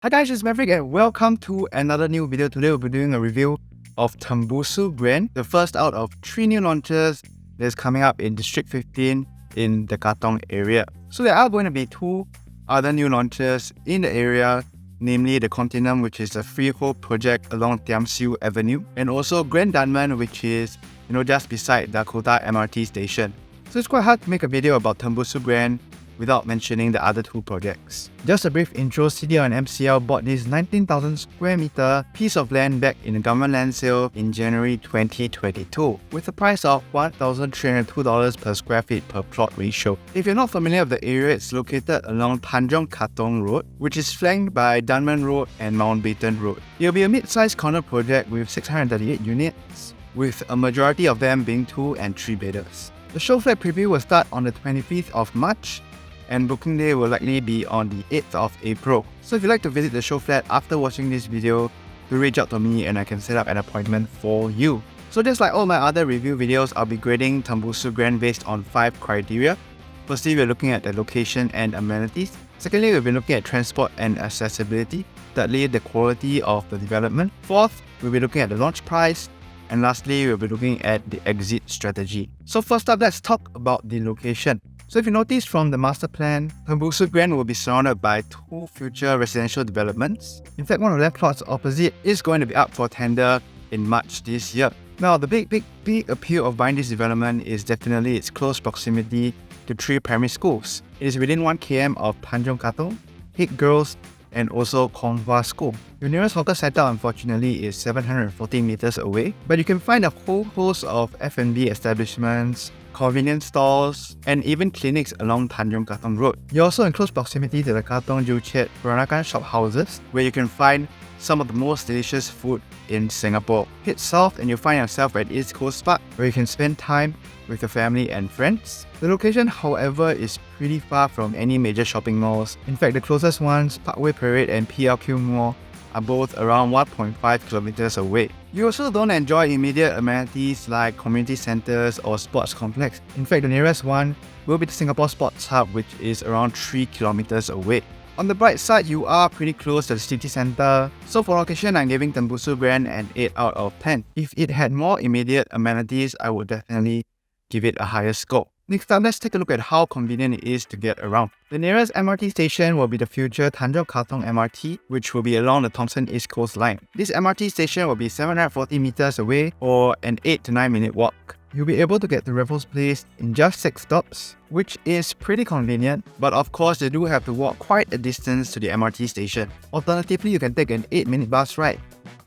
Hi guys, it's Maverick and welcome to another new video. Today we'll be doing a review of Tembusu Grand, the first out of 3 new launches that is coming up in District 15 in the Katong area. So there are going to be 2 other new launches in the area, namely the Condominium, which is a freehold project along Tembusu Avenue, and also Grand Dunman, which is just beside Dakota MRT station. So it's quite hard to make a video about Tembusu Grand without mentioning the other 2 projects. Just a brief intro, CDL and MCL bought this 19,000 square meter piece of land back in a government land sale in January 2022 with a price of $1,302 per square feet per plot ratio. If you're not familiar with the area, it's located along Tanjong Katong Road, which is flanked by Dunman Road and Mountbatten Road. It'll be a mid-sized condo project with 638 units, with a majority of them being 2 and 3 bedders. The Showflat Preview will start on the 25th of March, and booking day will likely be on the 8th of April. So if you'd like to visit the Showflat after watching this video, do reach out to me and I can set up an appointment for you. So just like all my other review videos, I'll be grading Tembusu Grand based on 5 criteria. Firstly, we're looking at the location and amenities. Secondly, we'll be looking at transport and accessibility. Thirdly, the quality of the development. Fourth, we'll be looking at the launch price. And lastly, we'll be looking at the exit strategy. So first up, let's talk about the location. So if you notice from the master plan, Tembusu Grand will be surrounded by 2 future residential developments. In fact, one of their plots opposite is going to be up for tender in March this year. Now, the big appeal of buying this development is definitely its close proximity to 3 primary schools. It is within 1 km of Tanjong Katong, Hick Girls, and also Konghua School. Your nearest hawker center, unfortunately, is 714 meters away, but you can find a whole host of F&B establishments, convenience stores, and even clinics along Tanjong Katong Road. You're also in close proximity to the Katong Juchet Peranakan shop houses, where you can find some of the most delicious food in Singapore. Head south and you'll find yourself at East Coast Park, where you can spend time with your family and friends. The location, however, is pretty far from any major shopping malls. In fact, the closest ones, Parkway Parade and PLQ Mall, are both around 1.5 kilometers away. You also don't enjoy immediate amenities like community centers or sports complex. In fact, the nearest one will be the Singapore Sports Hub, which is around 3 kilometers away. On the bright side, you are pretty close to the city center. So for location, I'm giving Tembusu Grand an 8 out of 10. If it had more immediate amenities, I would definitely give it a higher score. Next up, let's take a look at how convenient it is to get around. The nearest MRT station will be the future Tanjong Katong MRT, which will be along the Thomson East Coast Line. This MRT station will be 740 meters away, or an 8 to 9 minute walk. You'll be able to get to Raffles Place in just 6 stops, which is pretty convenient, but of course you do have to walk quite a distance to the MRT station. Alternatively, you can take an 8-minute bus ride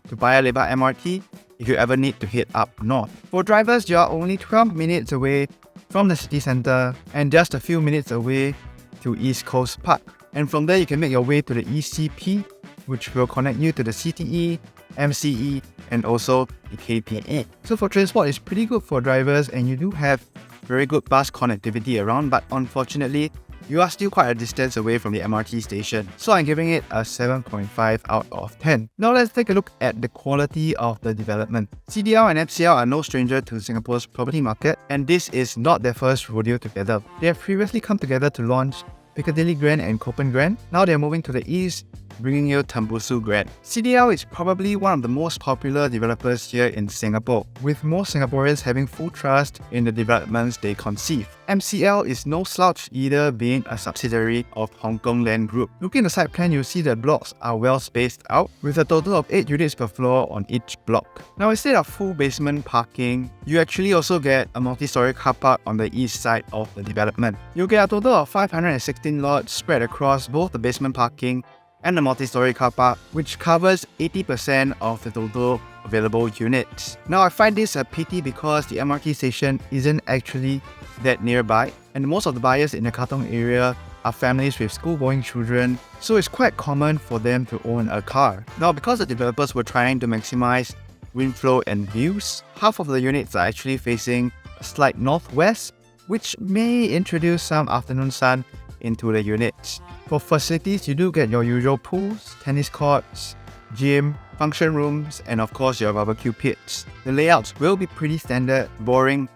to Paya Lebar MRT if you ever need to head up north. For drivers, you are only 12 minutes away from the city center and just a few minutes away to East Coast Park. And from there, you can make your way to the ECP, which will connect you to the CTE, MCE, and also the KPA. So for transport, it's pretty good for drivers and you do have very good bus connectivity around, but unfortunately, you are still quite a distance away from the MRT station. So I'm giving it a 7.5 out of 10. Now let's take a look at the quality of the development. CDL and MCL are no stranger to Singapore's property market, and this is not their first rodeo together. They have previously come together to launch Piccadilly Grand and Copen Grand. Now they're moving to the east, bringing you Tembusu Grand. CDL is probably one of the most popular developers here in Singapore, with most Singaporeans having full trust in the developments they conceive. MCL is no slouch either, being a subsidiary of Hong Kong Land Group. Looking at the site plan, you'll see that blocks are well spaced out, with a total of 8 units per floor on each block. Now instead of full basement parking, you actually also get a multi-story car park on the east side of the development. You'll get a total of 516 lots spread across both the basement parking and the multi-story car park, which covers 80% of the total available units. Now I find this a pity because the MRT station isn't actually that nearby, and most of the buyers in the Katong area are families with school-going children, so it's quite common for them to own a car. Now because the developers were trying to maximize wind flow and views, half of the units are actually facing a slight northwest, which may introduce some afternoon sun into the units. For facilities, you do get your usual pools, tennis courts, gym, function rooms, and of course your barbecue pits. The layouts will be pretty standard, boring,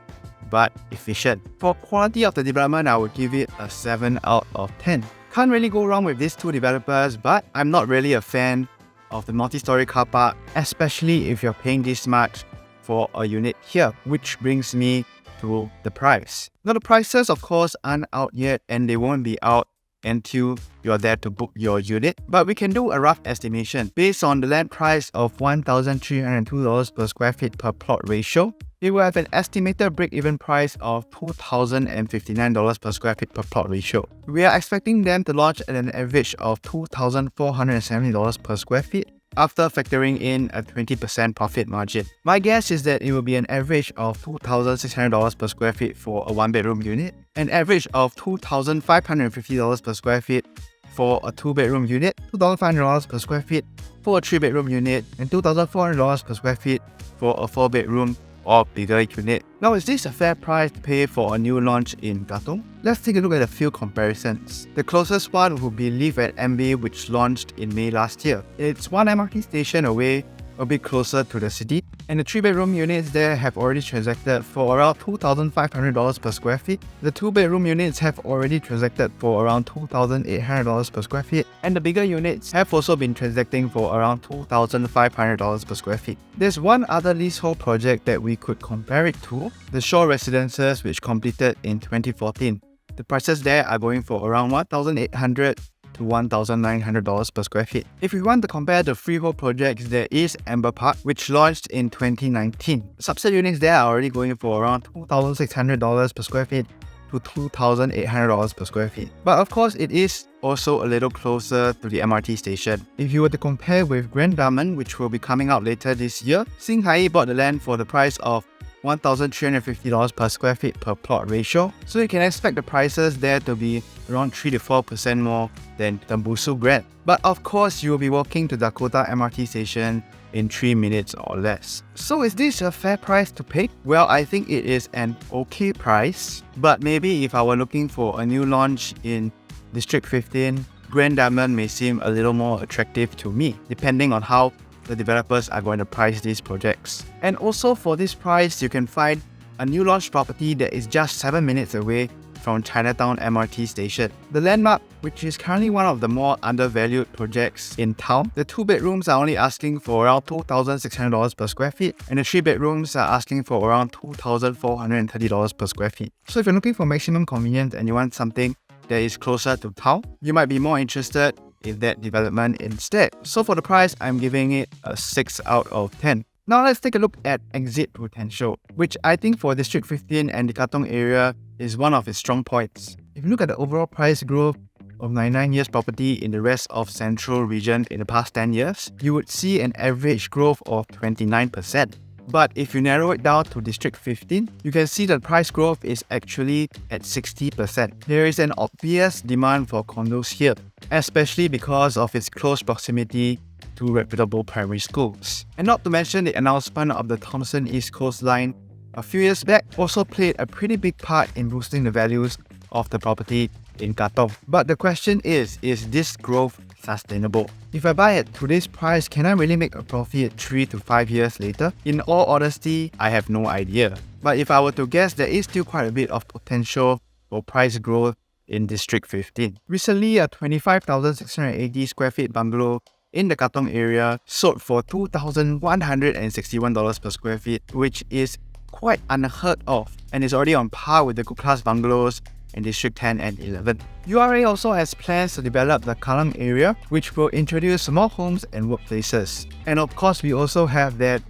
but efficient. For quality of the development, I would give it a 7 out of 10. Can't really go wrong with these two developers, but I'm not really a fan of the multi-story car park, especially if you're paying this much for a unit here, which brings me to the price. Now the prices of course aren't out yet, and they won't be out until you're there to book your unit, but we can do a rough estimation. Based on the land price of $1,302 per square feet per plot ratio, it will have an estimated break-even price of $2,059 per square feet per plot ratio. We are expecting them to launch at an average of $2,470 per square feet after factoring in a 20% profit margin. My guess is that it will be an average of $2,600 per square feet for a one-bedroom unit, an average of $2,550 per square feet for a two-bedroom unit, $2,500 per square feet for a three-bedroom unit, and $2,400 per square feet for a four-bedroom or bigger unit. Now, is this a fair price to pay for a new launch in Katong? Let's take a look at a few comparisons. The closest one would be Live at MB, which launched in May last year. It's one MRT station away, a bit closer to the city, and the 3-bedroom units there have already transacted for around $2,500 per square feet. The 2-bedroom units have already transacted for around $2,800 per square feet, and the bigger units have also been transacting for around $2,500 per square feet. There's one other leasehold project that we could compare it to, the Shore Residences, which completed in 2014. The prices there are going for around $1,800 to $1,900 per square feet. If we want to compare the freehold projects, there is Amber Park, which launched in 2019. Subset units there are already going for around $2,600 per square feet to $2,800 per square feet. But of course, it is also a little closer to the MRT station. If you were to compare with Grand Diamond, which will be coming out later this year, Singhai bought the land for the price of $1,350 per square feet per plot ratio, so you can expect the prices there to be around 3 to 4% more than Tembusu Grand. But of course, you will be walking to Dakota MRT station in 3 minutes or less. So is this a fair price to pay? Well, I think it is an okay price, but maybe if I were looking for a new launch in District 15, Grand Diamond may seem a little more attractive to me, depending on how the developers are going to price these projects. And also for this price, you can find a new launch property that is just 7 minutes away from Chinatown MRT station. The Landmark, which is currently one of the more undervalued projects in town, the 2 bedrooms are only asking for around $2,600 per square feet, and the 3 bedrooms are asking for around $2,430 per square feet. So if you're looking for maximum convenience and you want something that is closer to town, you might be more interested in that development instead. So for the price, I'm giving it a 6 out of 10. Now let's take a look at exit potential, which I think for District 15 and the Katong area is one of its strong points. If you look at the overall price growth of 99 years property in the rest of Central region in the past 10 years, you would see an average growth of 29%. But if you narrow it down to District 15, you can see that price growth is actually at 60%. There is an obvious demand for condos here, especially because of its close proximity to reputable primary schools. And not to mention the announcement of the Thomson East Coast Line a few years back also played a pretty big part in boosting the values of the property in Katong. But the question is this growth sustainable? If I buy at today's price, can I really make a profit 3 to 5 years later? In all honesty, I have no idea. But if I were to guess, there is still quite a bit of potential for price growth in District 15. Recently, a 25,680 square feet bungalow in the Katong area sold for $2,161 per square feet, which is quite unheard of and is already on par with the good class bungalows in District 10 and 11. URA also has plans to develop the Kallang area, which will introduce more homes and workplaces. And of course, we also have that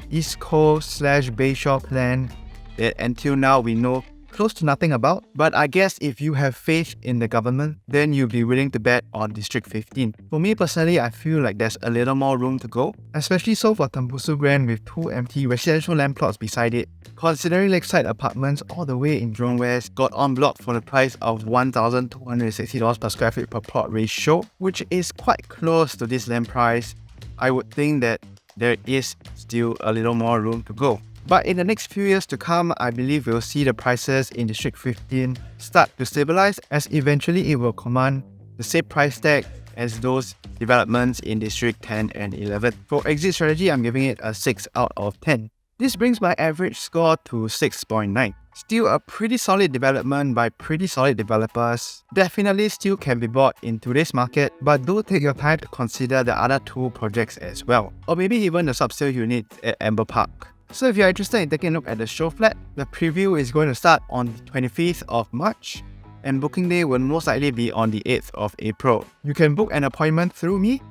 East Coast / Bayshore plan that until now we know close to nothing about. But I guess if you have faith in the government, then you'll be willing to bet on District 15. For me personally, I feel like there's a little more room to go, especially so for Tembusu Grand with 2 empty residential land plots beside it. Considering lakeside apartments all the way in Jurong West got on block for the price of $1,260 per square feet per plot ratio, which is quite close to this land price, I would think that there is still a little more room to go. But in the next few years to come, I believe we'll see the prices in District 15 start to stabilize, as eventually it will command the same price tag as those developments in District 10 and 11. For exit strategy, I'm giving it a 6 out of 10. This brings my average score to 6.9. Still a pretty solid development by pretty solid developers. Definitely still can be bought in today's market, but do take your time to consider the other 2 projects as well, or maybe even the subsale unit at Amber Park. So if you're interested in taking a look at the Showflat, the preview is going to start on the 25th of March, and booking day will most likely be on the 8th of April. You can book an appointment through me.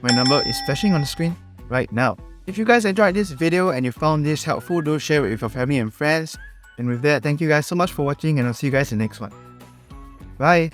My number is flashing on the screen right now. If you guys enjoyed this video and you found this helpful, do share it with your family and friends. And with that, thank you guys so much for watching, and I'll see you guys in the next one. Bye!